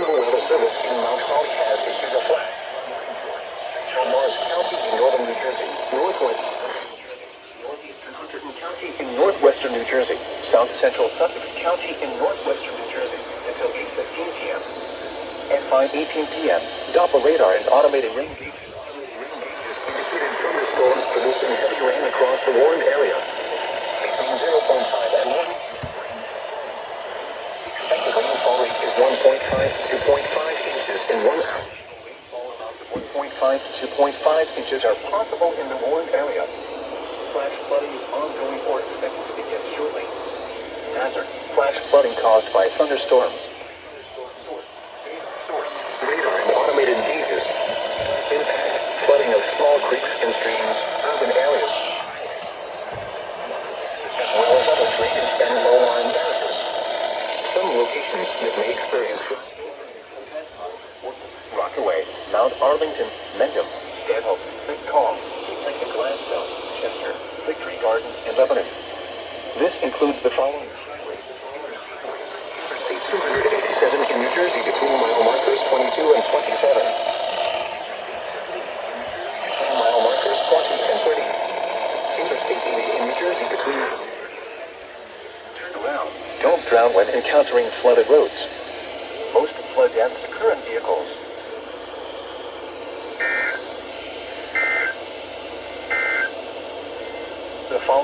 National Weather Service in Mount Holly has issued a flash for Morris County in northern New Jersey, northeastern Hunterdon County in northwestern New Jersey, south central Sussex County in northwestern New Jersey until 8:15 p.m. At 5:18 p.m., Doppler radar and automated rain gauges indicated thunderstorms producing heavy rain across the warned area. Between 0.5 and 1. Expected rainfall rate is 1.5 to 2.5 inches in 1 hour. Rainfall amounts of 1.5 to 2.5 inches are possible in the warned area. Flash flooding is ongoing or expected to begin shortly. Hazard: flash flooding caused by thunderstorms. Radar and automated gauges. Impact: flooding of small creeks and streams, urban areas, as well as other drainage and low-lying areas. Some locations that may experience Rockaway, Mount Arlington, Mendham, Stanhope, St. Paul, Lincoln, Glasgow, Chester, Victory Gardens, and Lebanon. This includes the following highways. Interstate 287 in New Jersey between mile markers 22 and 27. Between mile markers 20 and 30. Interstate 80 in New Jersey between... Turn around. Don't drown when encountering flooded roads. Most flood deaths occur in vehicles. The following